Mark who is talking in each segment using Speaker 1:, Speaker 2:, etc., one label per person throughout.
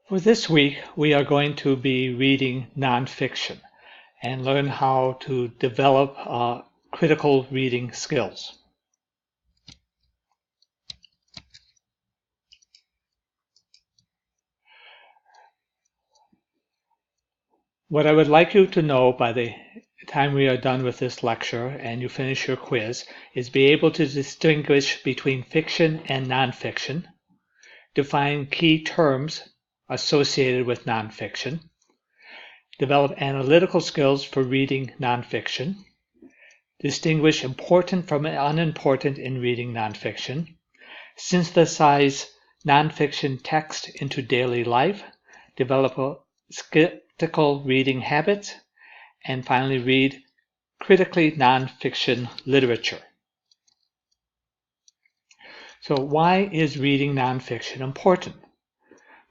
Speaker 1: For this week, we are going to be reading nonfiction and learn how to develop critical reading skills. What I would like you to know by the time we are done with this lecture and you finish your quiz is be able to distinguish between fiction and nonfiction, define key terms associated with nonfiction, develop analytical skills for reading nonfiction, distinguish important from unimportant in reading nonfiction, synthesize nonfiction text into daily life, develop a skeptical reading habits, and finally read critically nonfiction literature. So why is reading nonfiction important?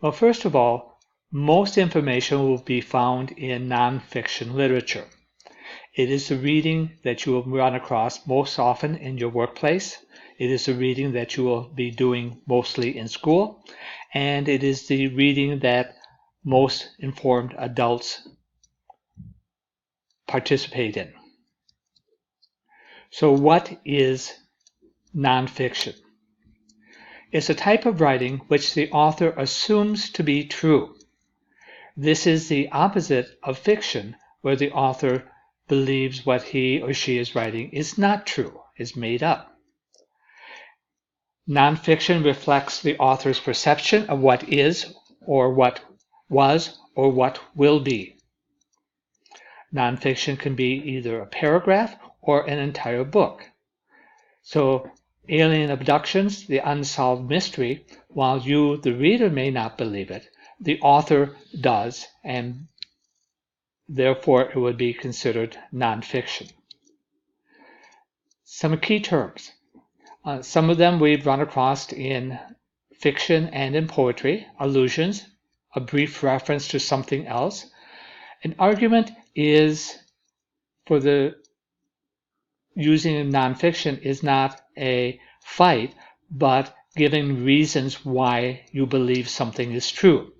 Speaker 1: Well, first of all, most information will be found in nonfiction literature. It is the reading that you will run across most often in your workplace. It is the reading that you will be doing mostly in school. And it is the reading that most informed adults participate in. So what is nonfiction? It's a type of writing which the author assumes to be true. This is the opposite of fiction, where the author believes what he or she is writing is not true, is made up. Nonfiction reflects the author's perception of what is, or what was, or what will be. Nonfiction can be either a paragraph or an entire book. So, alien abductions, the unsolved mystery, while you, the reader, may not believe it, the author does, and therefore it would be considered nonfiction. Some key terms. Some of them we've run across in fiction and in poetry: allusions, a brief reference to something else. An argument is, for the using in nonfiction, is not a fight, but giving reasons why you believe something is true.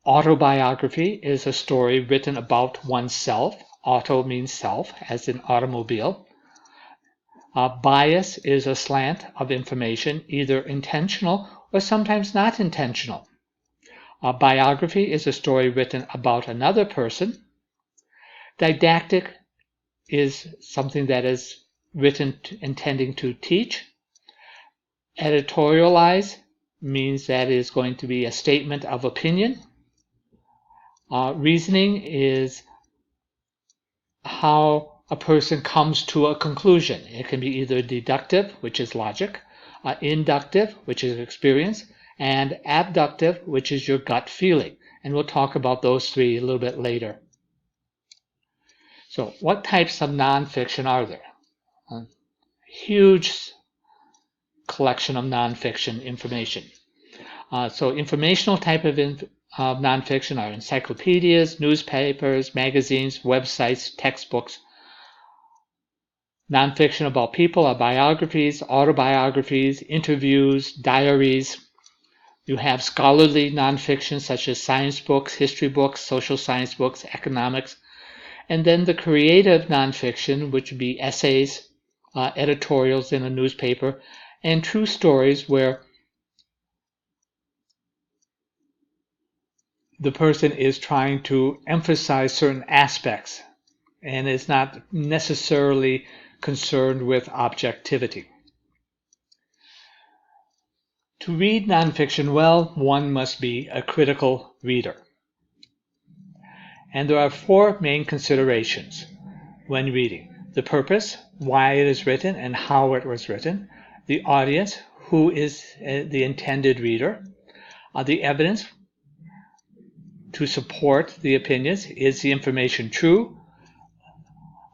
Speaker 1: Autobiography is a story written about oneself. Auto means self, as in automobile. Bias is a slant of information, either intentional or sometimes not intentional. Biography is a story written about another person. Didactic is something that is written intending to teach. Editorialize means that it is going to be a statement of opinion. Reasoning is how a person comes to a conclusion. It can be either deductive, which is logic, inductive, which is experience, and abductive, which is your gut feeling. And we'll talk about those three a little bit later. So what types of nonfiction are there? A huge collection of nonfiction information. So informational type of nonfiction are encyclopedias, newspapers, magazines, websites, textbooks. Nonfiction about people are biographies, autobiographies, interviews, diaries. You have scholarly nonfiction such as science books, history books, social science books, economics. And then the creative nonfiction, which would be essays, editorials in a newspaper, and true stories where the person is trying to emphasize certain aspects and is not necessarily concerned with objectivity. To read nonfiction well, one must be a critical reader. And there are four main considerations when reading: the purpose, why it is written and how it was written; the audience, who is the intended reader; the evidence to support the opinions, is the information true,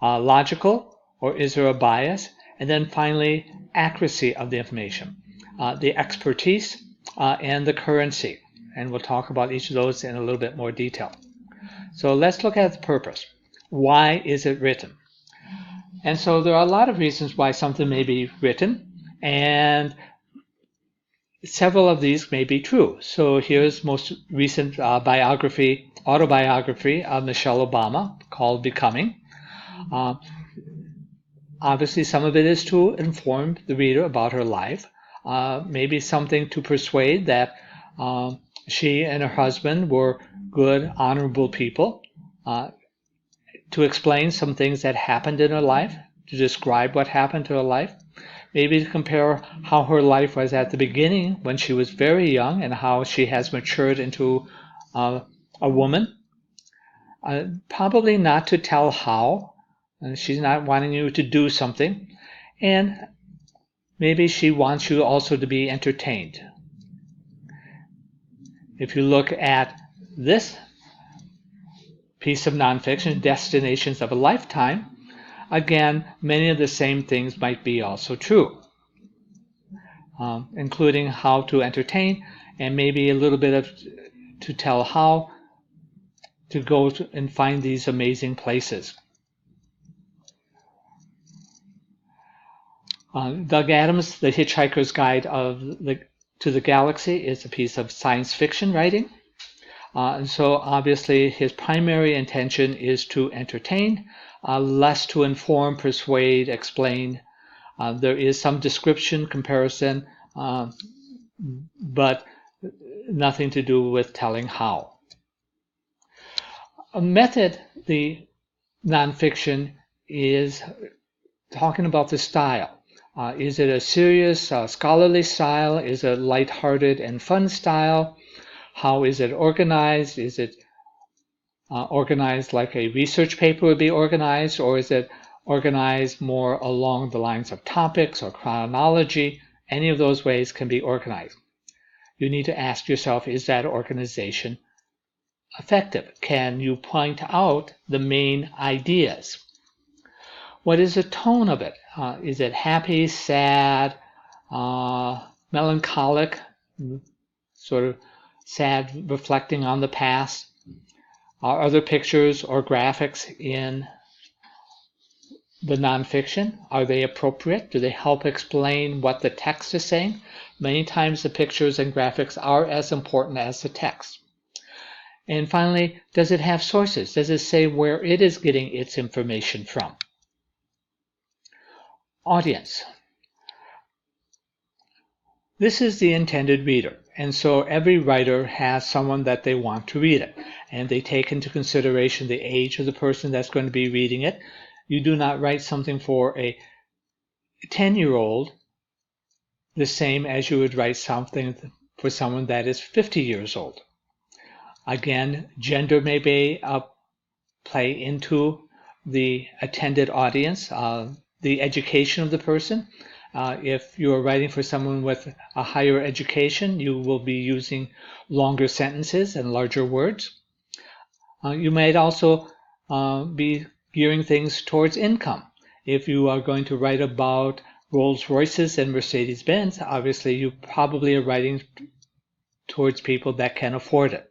Speaker 1: logical, or is there a bias; and then finally, accuracy of the information, the expertise, and the currency. And we'll talk about each of those in a little bit more detail. So let's look at the purpose. Why is it written? And so there are a lot of reasons why something may be written, and several of these may be true. So here's most recent autobiography of Michelle Obama called Becoming. Uh, Obviously, some of it is to inform the reader about her life, maybe something to persuade that she and her husband were good, honorable people, uh, to explain some things that happened in her life, to describe what happened to her life, maybe to compare how her life was at the beginning when she was very young and how she has matured into a woman. Probably not to tell how. She's not wanting you to do something. And maybe she wants you also to be entertained. If you look at this piece of nonfiction, Destinations of a Lifetime, again, many of the same things might be also true, including how to entertain and maybe a little bit of to tell how to go and find these amazing places. Doug Adams' The Hitchhiker's Guide to the Galaxy is a piece of science fiction writing. And so obviously his primary intention is to entertain, less to inform, persuade, explain. There is some description, comparison, but nothing to do with telling how. A method, the nonfiction, is talking about the style. Is it a serious, scholarly style? Is it lighthearted and fun style? How is it organized? Is it organized like a research paper would be organized, or is it organized more along the lines of topics or chronology? Any of those ways can be organized. You need to ask yourself, is that organization effective? Can you point out the main ideas? What is the tone of it? Is it happy, sad, melancholic, sort of sad, reflecting on the past? Are there pictures or graphics in the nonfiction? Are they appropriate? Do they help explain what the text is saying? Many times the pictures and graphics are as important as the text. And finally, does it have sources? Does it say where it is getting its information from? Audience. This is the intended reader, and so every writer has someone that they want to read it, and they take into consideration the age of the person that's going to be reading it. You do not write something for a 10-year-old the same as you would write something for someone that is 50 years old. Again, gender may play into the attended audience, the education of the person. If you are writing for someone with a higher education, you will be using longer sentences and larger words. You might also be gearing things towards income. If you are going to write about Rolls Royces and Mercedes-Benz, obviously you probably are writing towards people that can afford it.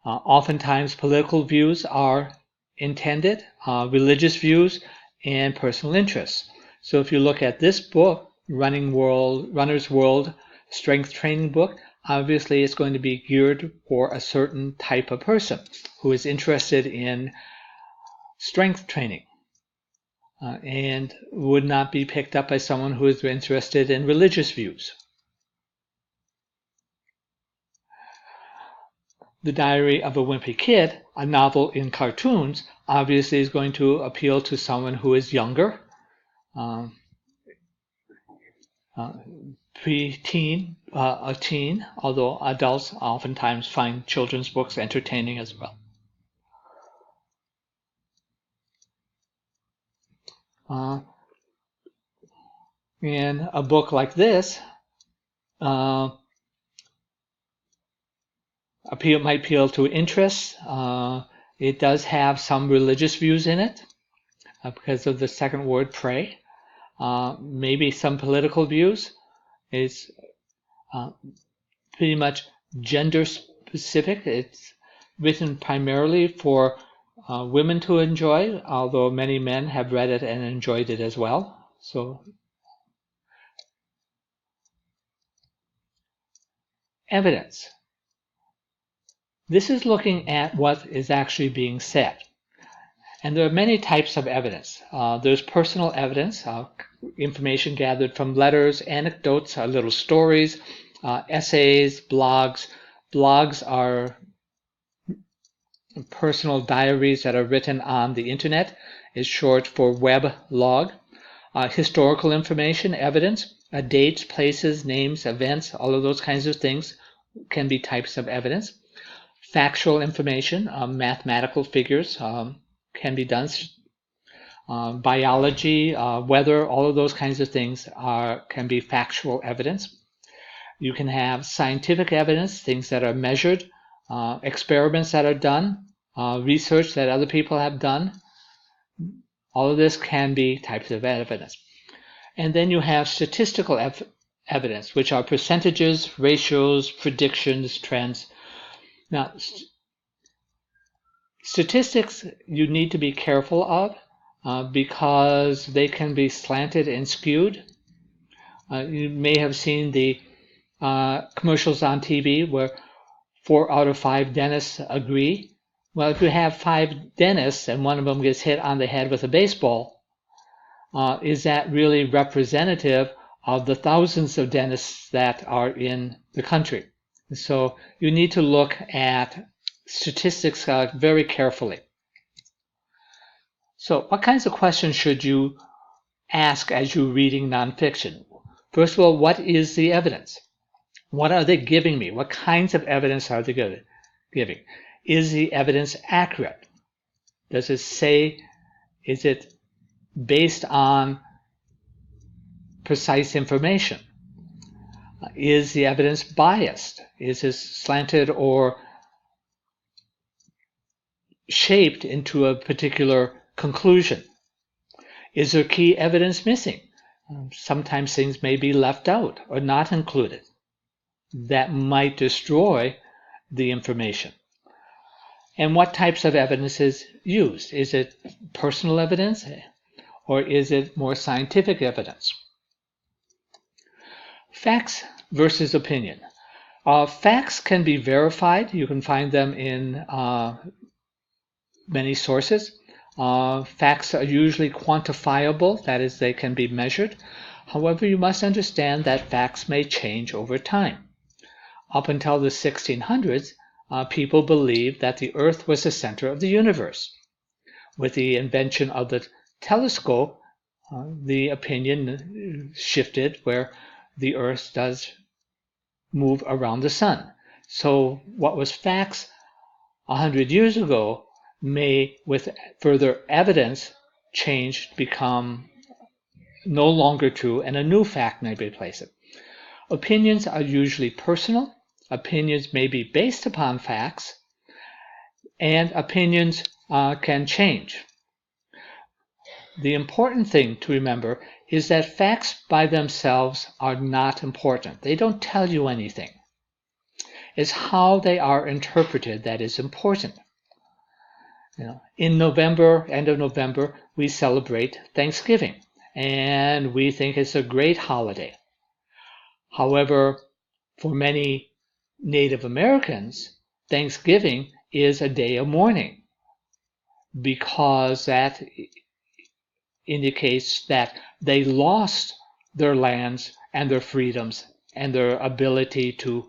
Speaker 1: Oftentimes political views are intended, religious views, and personal interests. So if you look at this book, Runner's World Strength Training Book, obviously it's going to be geared for a certain type of person who is interested in strength training and would not be picked up by someone who is interested in religious views. The Diary of a Wimpy Kid, a novel in cartoons, obviously is going to appeal to someone who is younger, pre-teen, a teen, although adults oftentimes find children's books entertaining as well. And a book like this might appeal to interests. It does have some religious views in it because of the second word, pray. Maybe some political views. It's pretty much gender specific. It's written primarily for women to enjoy, although many men have read it and enjoyed it as well. So Evidence. This is looking at what is actually being said. And there are many types of evidence. There's personal evidence, information gathered from letters, anecdotes, little stories, essays, blogs. Blogs are personal diaries that are written on the internet, is short for web log. Historical information, evidence, dates, places, names, events, all of those kinds of things can be types of evidence. Factual information, mathematical figures can be done. Biology, weather, all of those kinds of things can be factual evidence. You can have scientific evidence, things that are measured, experiments that are done, research that other people have done. All of this can be types of evidence. And then you have statistical evidence, which are percentages, ratios, predictions, trends. Now, statistics you need to be careful of because they can be slanted and skewed. You may have seen the commercials on TV where 4 out of 5 dentists agree. Well, if you have 5 dentists and one of them gets hit on the head with a baseball, is that really representative of the thousands of dentists that are in the country? So you need to look at statistics very carefully. So what kinds of questions should you ask as you're reading nonfiction? First of all, what is the evidence? What are they giving me? What kinds of evidence are they giving? Is the evidence accurate? Does it say, is it based on precise information? Is the evidence biased? Is it slanted or shaped into a particular conclusion? Is there key evidence missing? Sometimes things may be left out or not included. That might destroy the information. And what types of evidence is used? Is it personal evidence or is it more scientific evidence? Facts versus opinion. Facts can be verified. You can find them in many sources. Facts are usually quantifiable, that is, they can be measured. However, you must understand that facts may change over time. Up until the 1600s, people believed that the Earth was the center of the universe. With the invention of the telescope, the opinion shifted where the Earth does move around the sun. So what was facts 100 years ago may, with further evidence, change, become no longer true, and a new fact may replace it. Opinions are usually personal. Opinions may be based upon facts, and opinions can change. The important thing to remember is that facts by themselves are not important. They don't tell you anything. It's how they are interpreted that is important. In November, end of November, we celebrate Thanksgiving, and we think it's a great holiday. However, for many Native Americans, Thanksgiving is a day of mourning because that indicates that they lost their lands and their freedoms and their ability to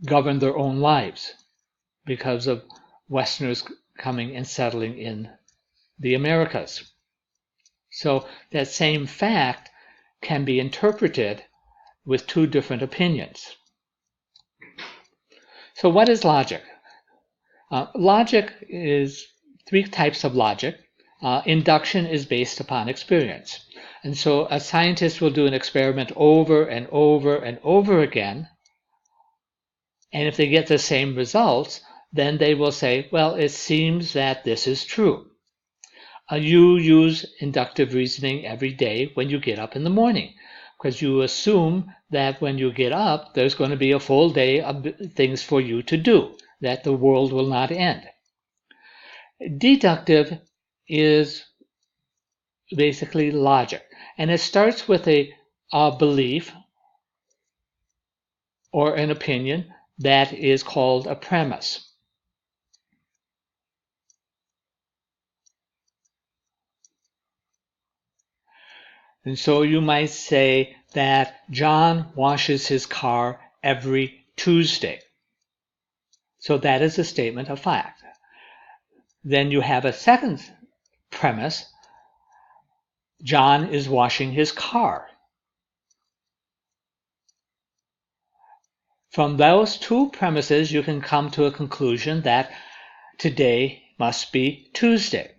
Speaker 1: govern their own lives because of Westerners coming and settling in the Americas. So that same fact can be interpreted with two different opinions. So what is logic? Logic is 3 types of logic. Induction is based upon experience. And so a scientist will do an experiment over and over and over again. And if they get the same results, then they will say, well, it seems that this is true. You use inductive reasoning every day when you get up in the morning, because you assume that when you get up, there's going to be a full day of things for you to do, that the world will not end. Deductive is basically logic, and it starts with a belief or an opinion that is called a premise. And so you might say that John washes his car every Tuesday. So that is a statement of fact. Then you have a second premise. John is washing his car. From those two premises, you can come to a conclusion that today must be Tuesday.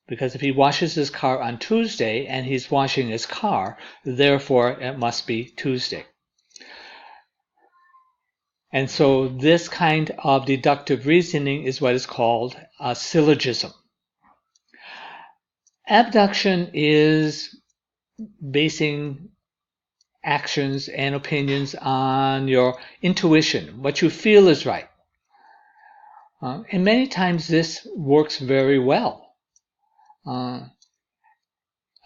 Speaker 1: Because if he washes his car on Tuesday and he's washing his car, therefore it must be Tuesday. And so this kind of deductive reasoning is what is called a syllogism. Abduction is basing actions and opinions on your intuition, what you feel is right. And many times this works very well.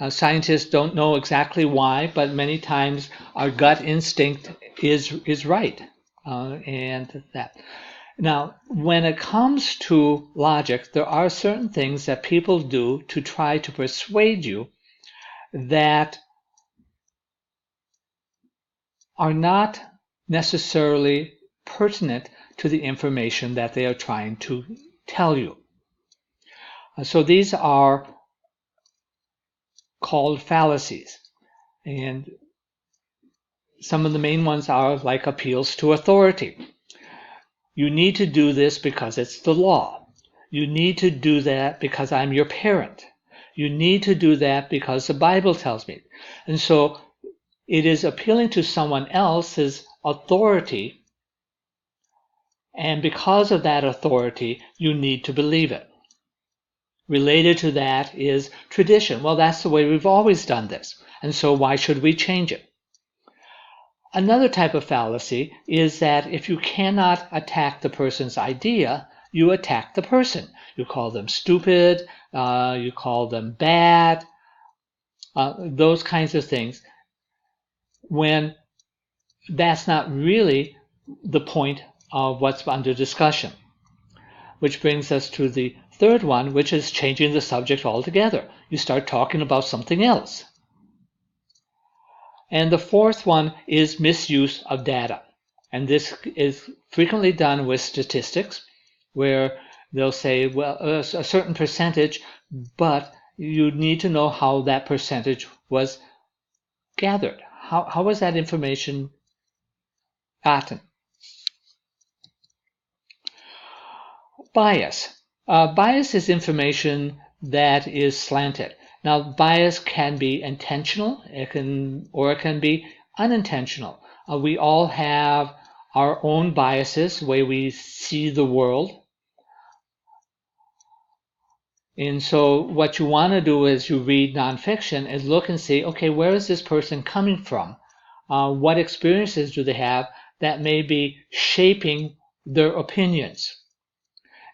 Speaker 1: Scientists don't know exactly why, but many times our gut instinct is right. And that. Now, when it comes to logic, there are certain things that people do to try to persuade you that are not necessarily pertinent to the information that they are trying to tell you. So these are called fallacies. And some of the main ones are like appeals to authority. You need to do this because it's the law. You need to do that because I'm your parent. You need to do that because the Bible tells me. And so it is appealing to someone else's authority, and because of that authority, you need to believe it. Related to that is tradition. Well, that's the way we've always done this, and so why should we change it? Another type of fallacy is that if you cannot attack the person's idea, you attack the person. You call them stupid, you call them bad, those kinds of things, when that's not really the point of what's under discussion. Which brings us to the third one, which is changing the subject altogether. You start talking about something else. And the fourth one is misuse of data. And this is frequently done with statistics, where they'll say, well, a certain percentage, but you need to know how that percentage was gathered. How was that information gotten? Bias. Bias is information that is slanted. Now, bias can be intentional, it can be unintentional. We all have our own biases, the way we see the world. And so what you want to do as you read nonfiction is look and see, okay, where is this person coming from? What experiences do they have that may be shaping their opinions?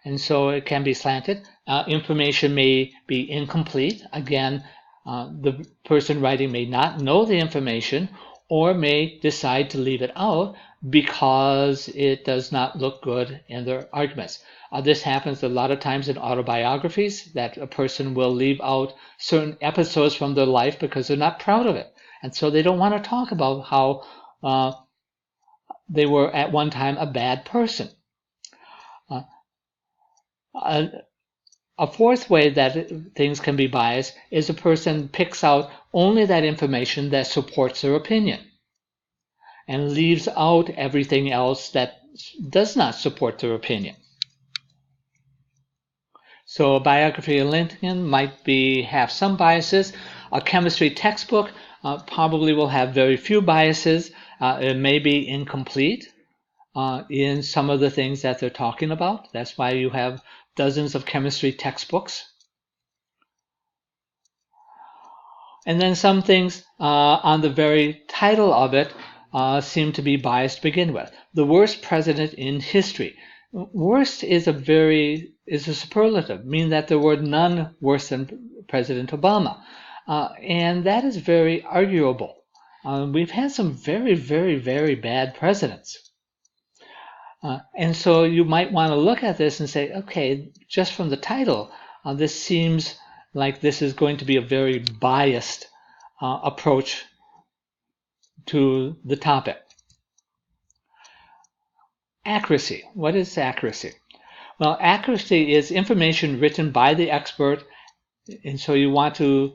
Speaker 1: And so it can be slanted. Information may be incomplete. Again, the person writing may not know the information or may decide to leave it out because it does not look good in their arguments. This happens a lot of times in autobiographies, that a person will leave out certain episodes from their life because they're not proud of it. And so they don't want to talk about how they were at one time a bad person. A fourth way that things can be biased is a person picks out only that information that supports their opinion and leaves out everything else that does not support their opinion. So a biography of Lincoln might have some biases. A chemistry textbook probably will have very few biases. It may be incomplete in some of the things that they're talking about. That's why you have dozens of chemistry textbooks. And then some things on the very title of it seem to be biased to begin with. The worst president in history. Worst is a superlative, meaning that there were none worse than President Obama. And that is very arguable. We've had some very, very, very bad presidents. And so you might want to look at this and say, okay, just from the title, this seems like this is going to be a very biased approach to the topic. Accuracy. What is accuracy? Well, accuracy is information written by the expert, and so you want to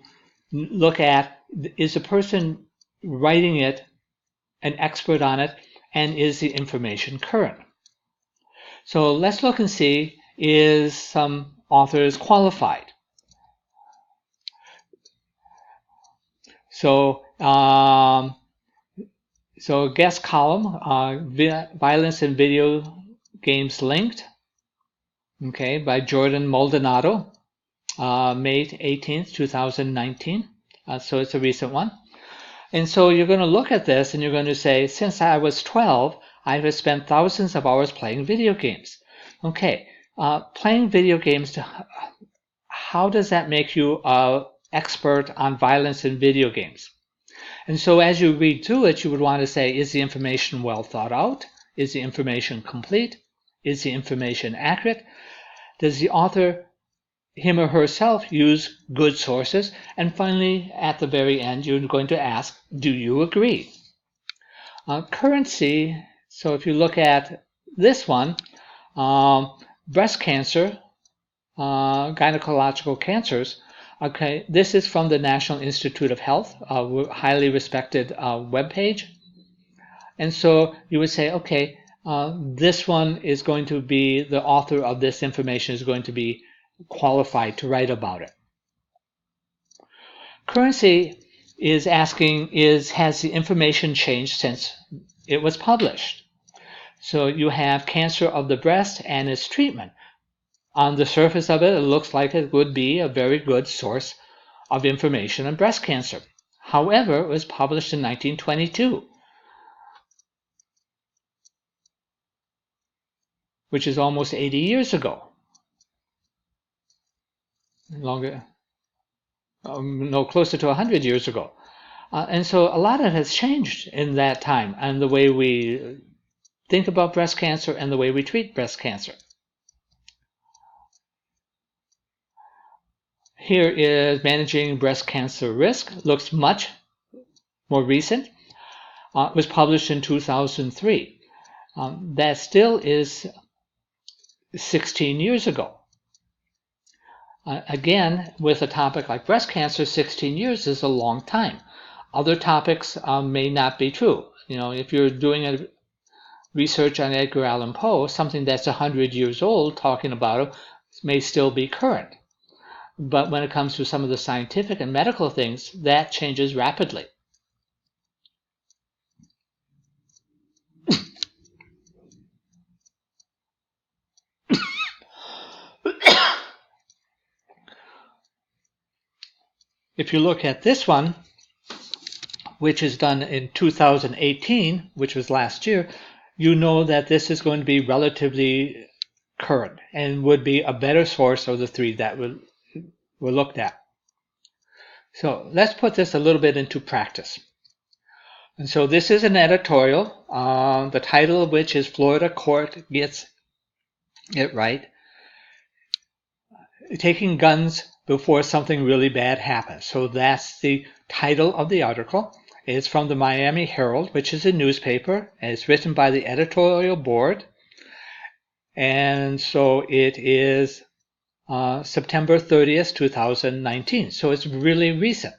Speaker 1: look at, is the person writing it an expert on it, and is the information current? So let's look and see, is some authors qualified? So, guest column, Violence in Video Games Linked, okay, by Jordan Maldonado, May 18th, 2019. So it's a recent one. And so you're going to look at this and you're going to say, since I was 12, I have spent thousands of hours playing video games. Okay, playing video games, how does that make you an expert on violence in video games? And so as you read through it, you would want to say, is the information well thought out? Is the information complete? Is the information accurate? Does the author, him or herself, use good sources? And finally, at the very end, you're going to ask, do you agree? Currency, so if you look at this one, breast cancer, gynecological cancers, okay, this is from the National Institute of Health, a highly respected webpage. And so you would say, okay, this one is going to be, the author of this information is going to be qualified to write about it. Currency is asking, has the information changed since it was published? So you have cancer of the breast and its treatment. On the surface of it, it looks like it would be a very good source of information on breast cancer. However, it was published in 1922, which is almost 80 years ago. Longer, no, closer to 100 years ago. And so a lot of it has changed in that time, and the way we think about breast cancer and the way we treat breast cancer. Here is Managing Breast Cancer Risk. Looks much more recent. It was published in 2003. That still is 16 years ago. Again, with a topic like breast cancer, 16 years is a long time. Other topics may not be true. You know, if you're doing a research on Edgar Allan Poe, something that's 100 years old, talking about it may still be current. But when it comes to some of the scientific and medical things, that changes rapidly. If you look at this one, which is done in 2018, which was last year, you know that this is going to be relatively current and would be a better source of the three that were looked at. So let's put this a little bit into practice. And so this is an editorial, the title of which is Florida Court Gets It Right. Taking guns before something really bad happens. So that's the title of the article. It's from the Miami Herald, which is a newspaper, and it's written by the editorial board. And so it is September 30th, 2019. So it's really recent.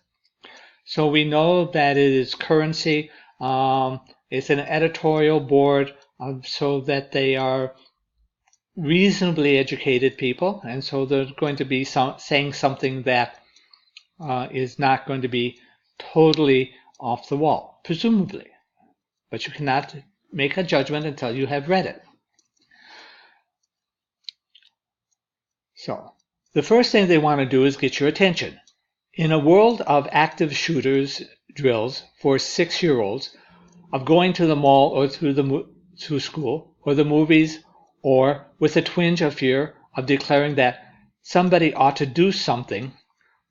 Speaker 1: So we know that it is currency. It's an editorial board so that they are reasonably educated people, and so they're going to be saying something that is not going to be totally off the wall, presumably. But you cannot make a judgment until you have read it. So the first thing they want to do is get your attention. In a world of active shooters drills for 6-year-olds, of going to the mall or to school or the movies, or with a twinge of fear of declaring that somebody ought to do something,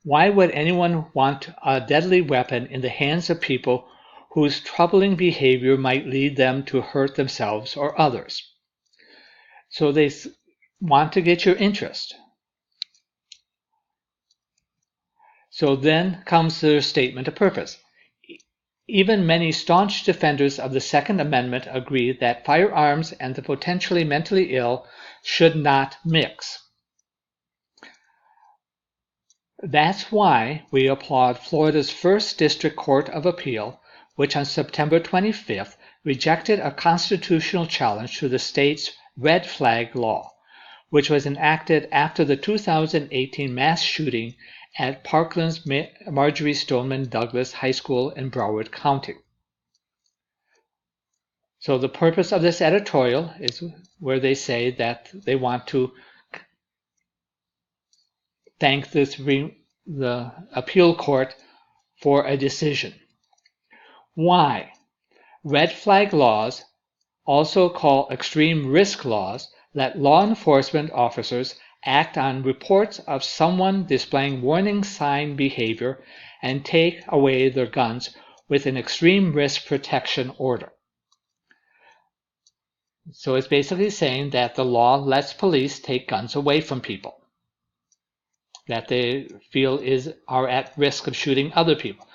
Speaker 1: why would anyone want a deadly weapon in the hands of people whose troubling behavior might lead them to hurt themselves or others? So they want to get your interest. So then comes their statement of purpose. Even many staunch defenders of the Second Amendment agree that firearms and the potentially mentally ill should not mix. That's why we applaud Florida's First District Court of Appeal, which on September 25th rejected a constitutional challenge to the state's red flag law, which was enacted after the 2018 mass shooting at Parkland's Marjory Stoneman Douglas High School in Broward County. So the purpose of this editorial is where they say that they want to thank the appeal court for a decision. Why? Red flag laws, also called extreme risk laws, let law enforcement officers act on reports of someone displaying warning sign behavior and take away their guns with an extreme risk protection order. So it's basically saying that the law lets police take guns away from people that they feel are at risk of shooting other people.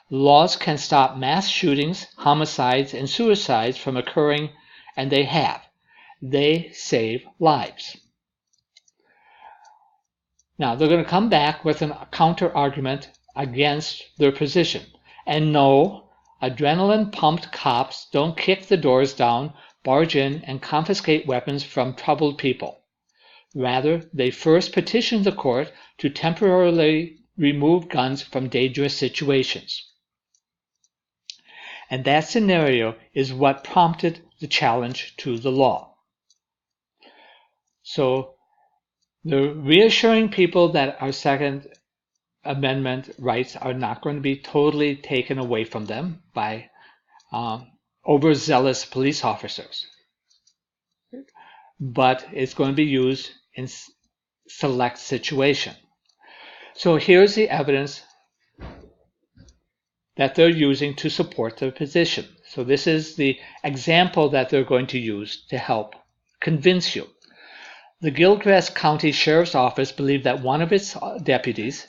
Speaker 1: Laws can stop mass shootings, homicides, and suicides from occurring, and they have. They save lives. Now, they're going to come back with a counter-argument against their position. And no, adrenaline-pumped cops don't kick the doors down, barge in, and confiscate weapons from troubled people. Rather, they first petition the court to temporarily remove guns from dangerous situations. And that scenario is what prompted the challenge to the law. So they're reassuring people that our Second Amendment rights are not going to be totally taken away from them by overzealous police officers, but it's going to be used in select situation. So here's the evidence that they're using to support their position. So this is the example that they're going to use to help convince you. The Gilchrist County Sheriff's Office believed that one of its deputies,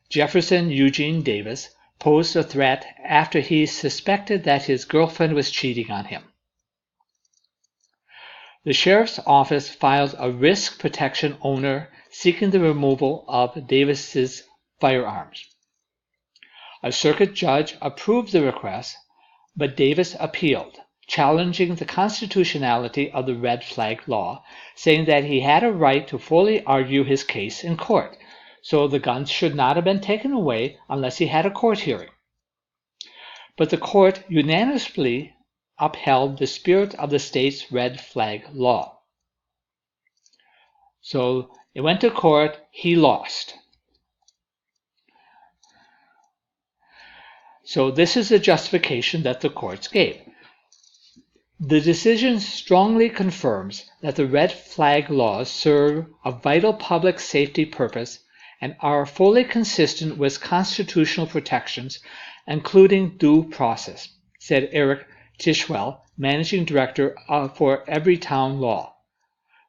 Speaker 1: Jefferson Eugene Davis, posed a threat after he suspected that his girlfriend was cheating on him. The Sheriff's Office filed a risk protection order seeking the removal of Davis's firearms. A circuit judge approved the request, but Davis appealed, challenging the constitutionality of the red flag law, saying that he had a right to fully argue his case in court, so the guns should not have been taken away unless he had a court hearing. But the court unanimously upheld the spirit of the state's red flag law. So it went to court, he lost. So this is the justification that the courts gave. The decision strongly confirms that the red flag laws serve a vital public safety purpose and are fully consistent with constitutional protections, including due process, said Eric Tishwell, Managing Director for Everytown Law,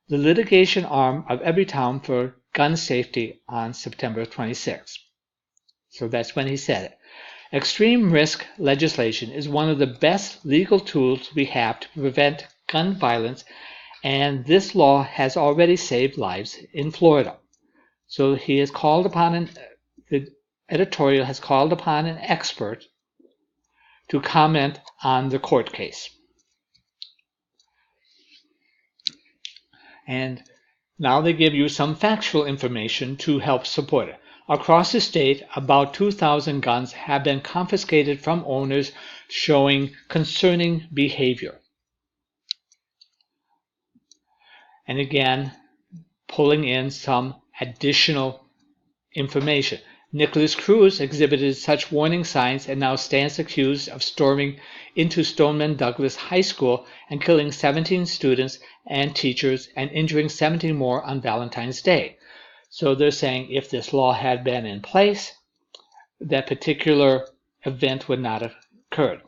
Speaker 1: the litigation arm of Everytown for gun safety, on September 26. So that's when he said it. Extreme risk legislation is one of the best legal tools we have to prevent gun violence, and this law has already saved lives in Florida. So he has called upon the editorial has called upon an expert to comment on the court case. And now they give you some factual information to help support it. Across the state, about 2,000 guns have been confiscated from owners showing concerning behavior. And again, pulling in some additional information. Nicholas Cruz exhibited such warning signs and now stands accused of storming into Stoneman Douglas High School and killing 17 students and teachers and injuring 17 more on Valentine's Day. So they're saying if this law had been in place, that particular event would not have occurred.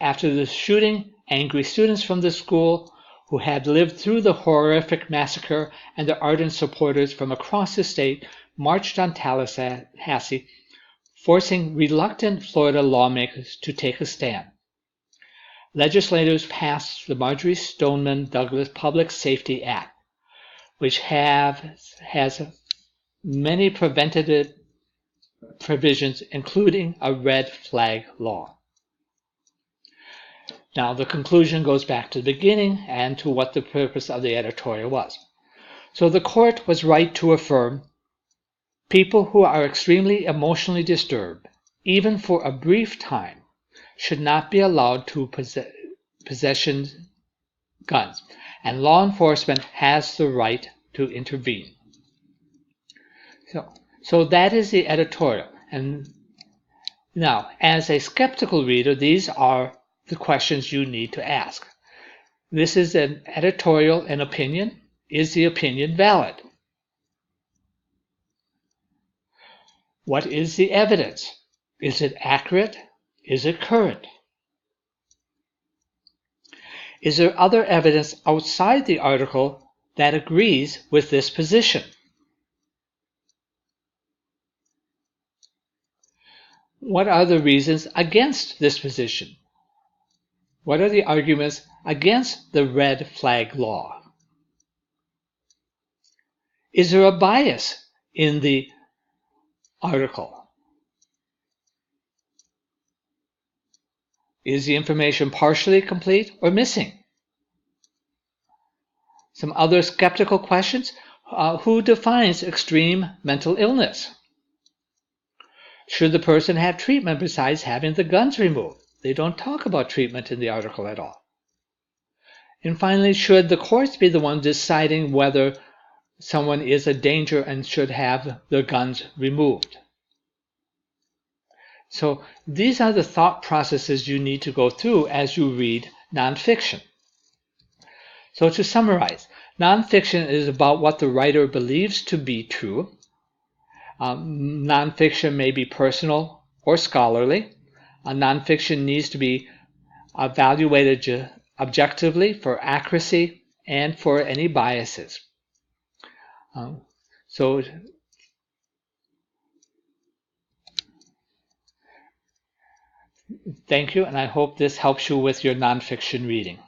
Speaker 1: After the shooting, angry students from the school who had lived through the horrific massacre, and their ardent supporters from across the state marched on Tallahassee, forcing reluctant Florida lawmakers to take a stand. Legislators passed the Marjory Stoneman Douglas Public Safety Act, which has many preventative provisions, including a red flag law. Now, the conclusion goes back to the beginning and to what the purpose of the editorial was. So the court was right to affirm people who are extremely emotionally disturbed, even for a brief time, should not be allowed to possess guns, and law enforcement has the right to intervene. So that is the editorial. And now, as a skeptical reader, these are the questions you need to ask. This is an editorial and opinion. Is the opinion valid? What is the evidence? Is it accurate? Is it current? Is there other evidence outside the article that agrees with this position? What are the reasons against this position? What are the arguments against the red flag law? Is there a bias in the article? Is the information partially complete or missing? Some other skeptical questions. Who defines extreme mental illness? Should the person have treatment besides having the guns removed? They don't talk about treatment in the article at all. And finally, should the courts be the one deciding whether someone is a danger and should have the guns removed? So these are the thought processes you need to go through as you read nonfiction. So to summarize, nonfiction is about what the writer believes to be true. Nonfiction may be personal or scholarly. Nonfiction needs to be evaluated objectively for accuracy and for any biases. So thank you, and I hope this helps you with your nonfiction reading.